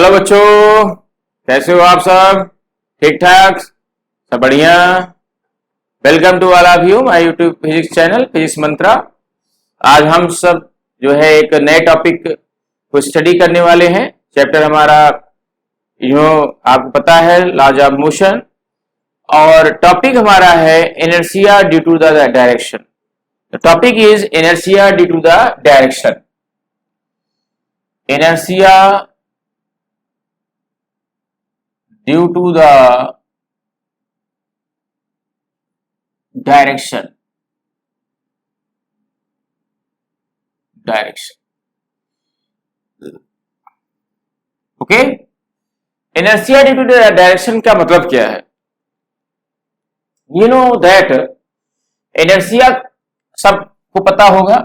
Hello बच्चों, कैसे हो आप सब? ठीक ठाक, सब बढ़िया। Welcome to all of you my YouTube physics channel physics mantra. आज हम सब जो है एक नए टॉपिक को स्टडी करने वाले हैं। चैप्टर हमारा आपको पता है, लॉज ऑफ मोशन, और टॉपिक हमारा है inertia due to the direction. The topic is inertia due to the direction. इनर्शिया due to the direction okay. Inertia due to the direction का मतलब क्या है? यू नो दैट इनर्शिया सबको पता होगा,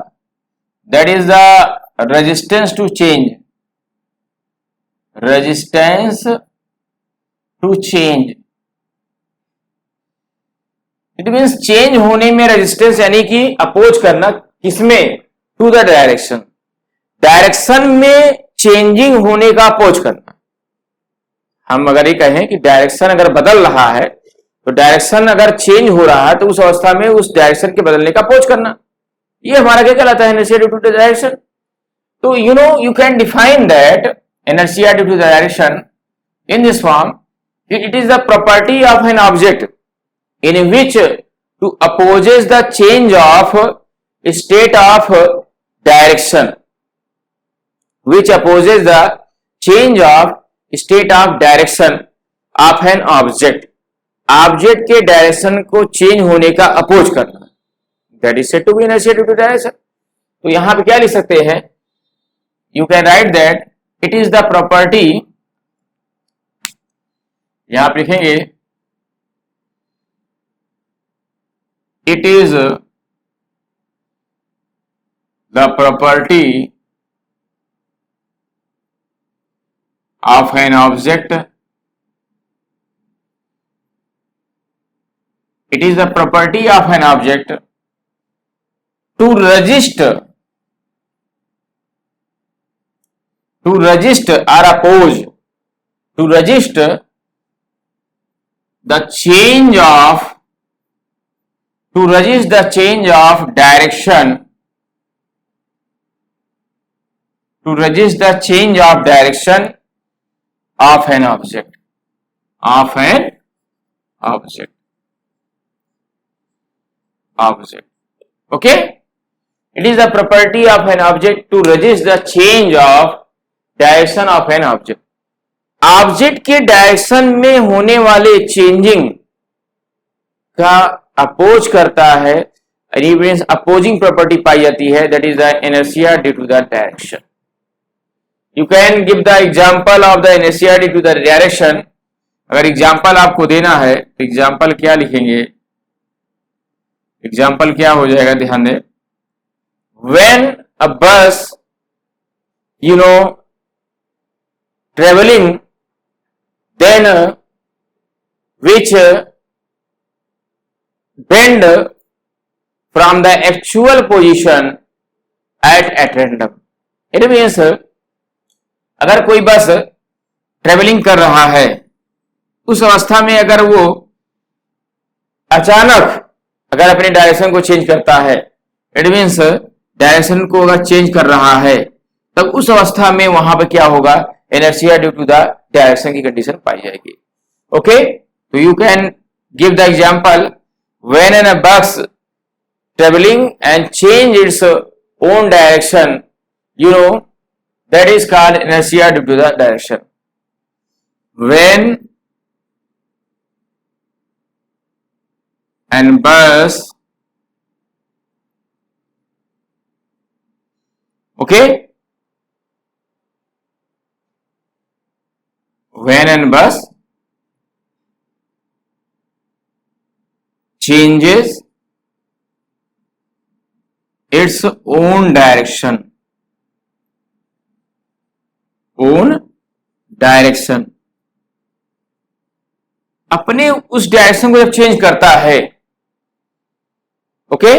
that is the resistance to change, resistance to change. It means change होने में रेजिस्टेंस, यानी कि अपोज करना, किसमें? टू द डायरेक्शन, डायरेक्शन में चेंजिंग होने का अपोज करना। हम अगर ये कहें कि डायरेक्शन अगर बदल रहा है, तो डायरेक्शन अगर चेंज हो रहा है तो उस अवस्था में उस डायरेक्शन के बदलने का अपोज करना, ये हमारा क्या कहलाता है? Inertia due to the direction. तो you can define that inertia due to the direction in this form: it is the property of an object in which to opposes the change of state of direction, which opposes the change of state of direction of an object, object के direction को change होने का oppose करना, that is said to be inertia due to direction. तो यहां पे क्या लिख सकते हैं? You can write that it is the property, यहां पर लिखेंगे it is the property of an object, it is the property of an object to resist or oppose, to resist the change of, to resist the change of direction, to resist the change of direction of an object, of an object, okay? It is the property of an object to resist the change of direction of an object. Object के direction में होने वाले changing का oppose करता है, opposing property पाई जाती है, that is the inertia due to the direction. You can give the example of the inertia due to the direction. अगर एग्जांपल आपको देना है तो एग्जांपल क्या लिखेंगे? एग्जांपल क्या हो जाएगा, ध्यान दें। व्हेन अ बस traveling, then which bend from the actual position at random. It means अगर कोई बस ट्रेवलिंग कर रहा है, उस अवस्था में अगर वो अचानक अगर अपने डायरेक्शन को चेंज करता है, इट मीन्स डायरेक्शन को अगर चेंज कर रहा है, तब उस अवस्था में वहां पर क्या होगा? Inertia due to the direction की कंडीशन पाई जाएगी। ओके, तो you can give the example when an bus travelling and change its own direction, that is called inertia due to the direction. When an bus, okay, when an bus changes its own direction, अपने उस direction को जब change करता है, okay,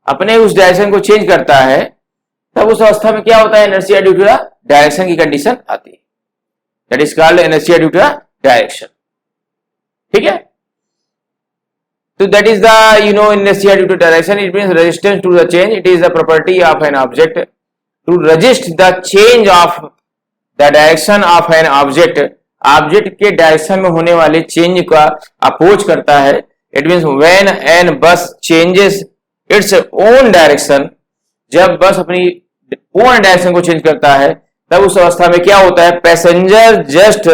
अपने उस direction को change करता है, तब उस अवस्था में क्या होता है? Inertia due to the direction की कंडीशन आती है। That is called inertia due to the direction. ठीक है, तो that is the inertia due to direction. It means resistance to the change. It is the property of an object to resist the change of the direction of an object. Object के direction में होने वाले change का oppose करता है। It means when an बस changes it's own direction, जब बस अपनी ओन डायरेक्शन को चेंज करता है तब उस अवस्था में क्या होता है, passenger just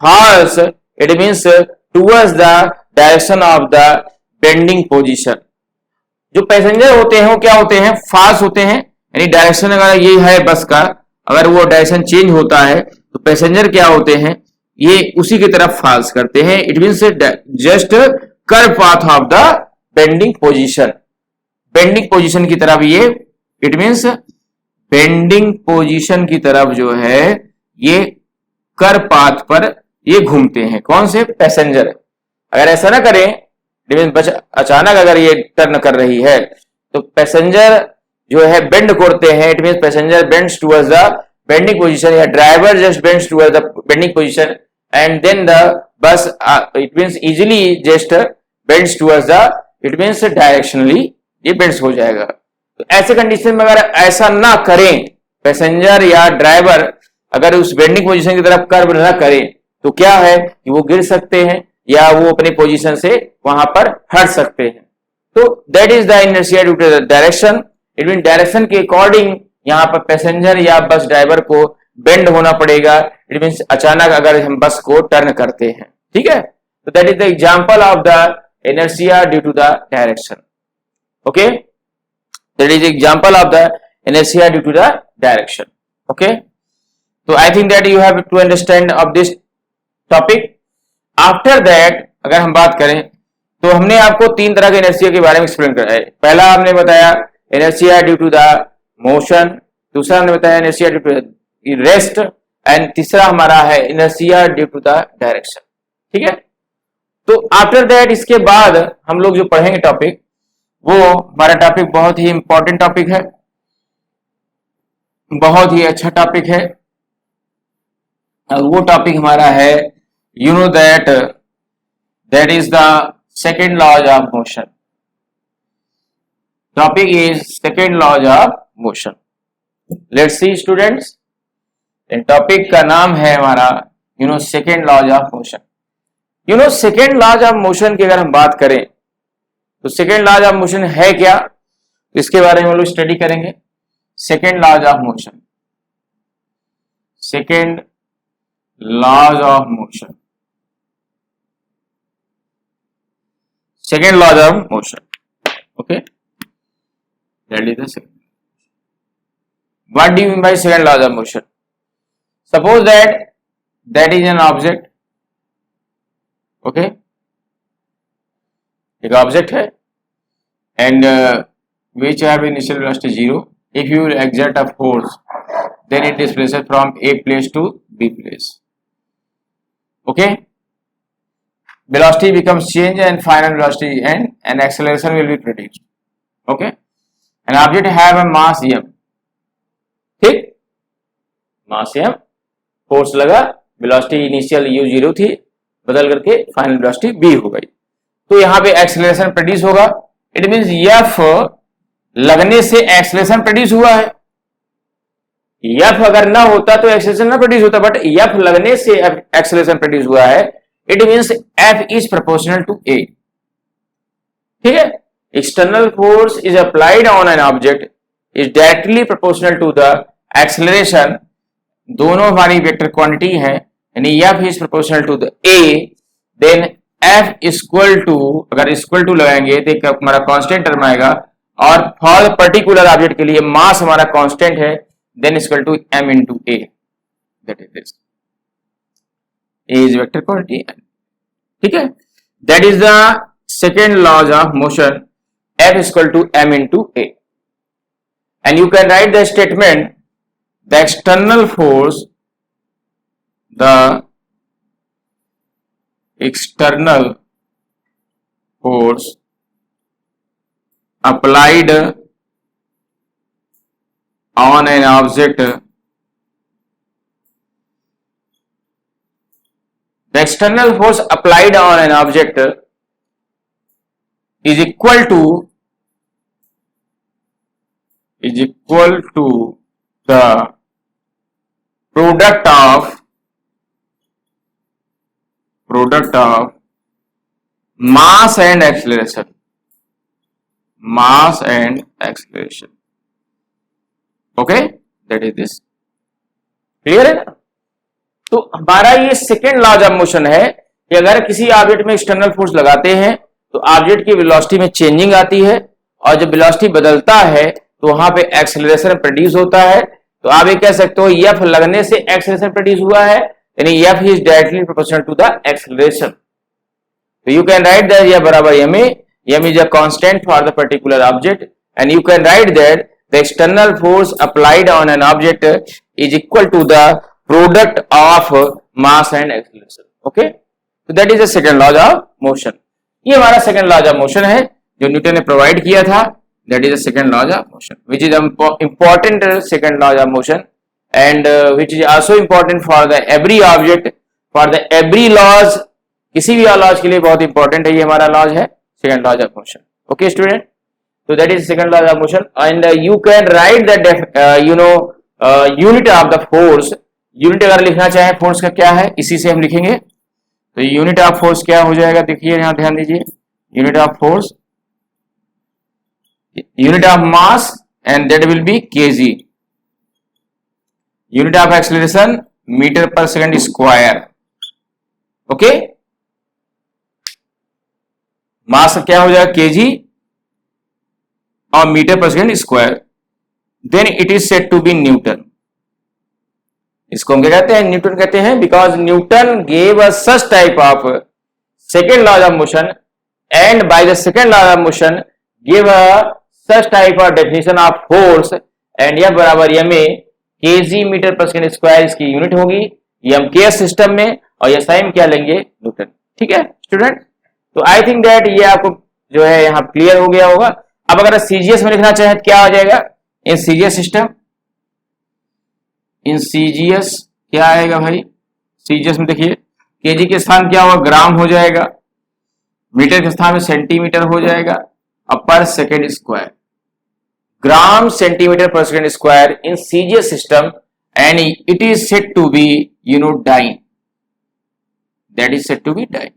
falls, it means towards the direction of the bending position. जो पैसेंजर होते हैं वो क्या होते हैं, फास्ट होते हैं, यानी डायरेक्शन अगर ये है बस का, अगर वो डायरेक्शन चेंज होता है तो पैसेंजर क्या होते हैं, ये उसी की तरफ फाल्स करते हैं। It means just curve path of the bending position, bending position की तरफ ये, इट मीन्स बेंडिंग पोजीशन की तरफ जो है ये कर्व पाथ पर ये घूमते हैं। कौन से, पैसेंजर। अगर ऐसा ना करें, अचानक अगर ये टर्न कर रही है तो पैसेंजर जो है बेंड करते हैं। It means passenger bends towards the bending position, या driver just bends towards the bending position and then the bus it means easily just bends towards the, it means directionally ये bends हो जाएगा। तो ऐसे condition में अगर ऐसा ना करें, पैसेंजर या ड्राइवर अगर उस बेंडिंग पोजीशन की तरफ कर्व ना करें तो क्या है कि वो गिर सकते हैं या वो अपनी पोजीशन से वहां पर हट सकते हैं। तो that is the inertia due to the direction. It mean direction के अकॉर्डिंग यहाँ पर पैसेंजर या बस ड्राइवर को बेंड होना पड़ेगा। इट मीन्स अचानक अगर हम बस को टर्न करते हैं। ठीक है, तो that is the example of the inertia due to the direction. Okay, that is example of the inertia due to the direction. Okay, तो I think that you have to understand of this topic. After that अगर हम बात करें तो हमने आपको तीन तरह के इनर्शिया के बारे में एक्सप्लेन करा है। पहला हमने बताया inertia due to the motion, दूसरा हमने बताया inertia due to rest, and तीसरा हमारा है inertia due to the direction. ठीक है, तो आफ्टर दैट इसके बाद हम लोग जो पढ़ेंगे टॉपिक, वो हमारा टॉपिक बहुत ही इंपॉर्टेंट टॉपिक है, बहुत ही अच्छा टॉपिक है। और वो टॉपिक हमारा है, you know that is the second law of motion. Topic is second law of motion. Let's see students, topic का नाम है हमारा second law of motion. second law of motion की अगर हम बात करें तो second law of motion है क्या, इसके बारे में हम लोग स्टडी करेंगे। second law of motion, second laws of motion, second law of motion. Okay, that is the second. What do you mean by second law of motion? Suppose that is an object. Okay, एक object है and which have initial velocity 0. If you exert a force, then it displaces from A place to B place. Okay, velocity becomes change and final velocity and an acceleration will be produced. Okay, an object have a mass m, ठीक, मास m, force लगा, velocity initial u 0 थी, बदल करके final velocity b हो गई, तो यहाँ पे एक्सेलरेशन प्रोड्यूस होगा। इट मींस f लगने से एक्सेलरेशन प्रोड्यूस हुआ है। f अगर ना होता तो एक्सेलरेशन ना प्रोड्यूस होता, बट f लगने से एक्सेलरेशन प्रोड्यूस हुआ है। It means f is proportional to a। ठीक है, external force is applied on an object is directly proportional to the acceleration. दोनों हमारी वेक्टर क्वांटिटी है, यानी f is proportional to the a, then f equal to, अगर equal to लगाएंगे तो एक हमारा कांस्टेंट टर्म आएगा, और फॉर पर्टिकुलर ऑब्जेक्ट के लिए मास हमारा कांस्टेंट है, then equal to m into a, that is this, a is vector quantity. ठीक है, that is the second law of motion, F is equal to m into a, and you can write the statement, the external force applied on an object the external force applied on an object is equal to the product of mass and acceleration. Okay, that is this. Clear है ना? तो हमारा ये second law of motion है कि अगर किसी object में एक्सटर्नल फोर्स लगाते हैं तो ऑब्जेक्ट की वेलोसिटी में चेंजिंग आती है, और जब वेलोसिटी बदलता है तो वहां पे एक्सेलरेशन प्रोड्यूस होता है। तो आप ये कह सकते हो एफ लगने से एक्सेलरेशन प्रोड्यूस हुआ है, यानी F is directly proportional to the acceleration. तो you can write that F बराबर M A, M is a constant for the particular object, and you can write that the external force applied on an object is equal to the product of mass and acceleration. Okay, तो that is the second law of motion. ये हमारा second law of motion है जो Newton ने provide किया था। That is the second law of motion, which is important second law of motion, and which is also important for the every object, for the every laws, किसी भी laws के लिए बहुत important है। ये हमारा law है second law of motion. Okay student, so that is second law of motion, and you can write that unit of the force. Unit अगर लिखना चाहे force का क्या है, इसी से हम लिखेंगे। तो unit of force क्या हो जाएगा, देखिए यहाँ ध्यान दीजिए, unit of force, unit of mass, and that will be kg. Unit of acceleration meter per second square. Okay, mass क्या हो जाएगा kg और metre per second square. Then it is said to be newton. इसको हम क्या कहते हैं, newton कहते हैं, because Newton gave us such type of second law of motion, and by the second law of motion give a such type of definition of force, and यह बराबर M A kg metre per second square इसकी unit होगी। ये हम KS system में, और ये sign क्या लेंगे, न्यूटन। ठीक है स्टूडेंट, तो आई थिंक दैट ये आपको जो है यहाँ क्लियर हो गया होगा। अब अगर सीजीएस में लिखना चाहे तो क्या आ जाएगा, इन सीजीएस सिस्टम, इन सीजीएस क्या आएगा भाई, सीजीएस में देखिए केजी के स्थान क्या होगा, ग्राम हो जाएगा, मीटर के स्थान में सेंटीमीटर हो जाएगा, और per second square, gram centimetre per second square in CGS system, and it is said to be dyne, that is said to be dyne.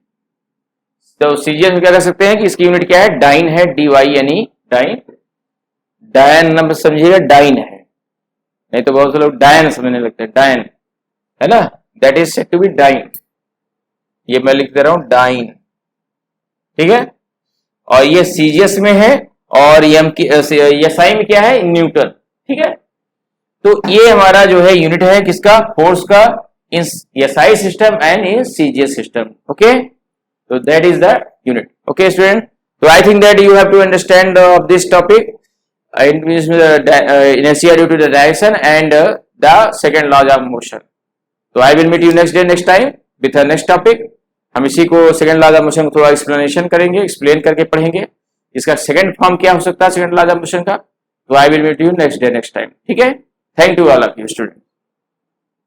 तो सीजीएस में क्या कर सकते हैं कि इसकी यूनिट क्या है, डाइन है, डीवाई यानी डाइन। डायन नंबर समझिएगा, डाइन है, नहीं तो बहुत से लोग डायन समझने लगते हैं, डायन है ना, that is said to be dyne. ये मैं लिख दे रहा हूं डाइन, ठीक है, और ये सीजीएस में है, और ये साई में क्या है, न्यूटन। ठीक है, तो ये हमारा जो है यूनिट है किसका, फोर्स का, in SI system and in CGS system. Okay, so that is the unit. Okay student, so I think that you have to understand this topic inertia due to the direction and the second law of motion. So I will meet you next day, next time with the next topic. हम इसी को second law of motion को थोड़ा explanation करेंगे, explain करके पढ़ेंगे इसका second form क्या हो सकता है second law of motion का। तो I will meet you next day, next time. ठीक है, thank you all of you student.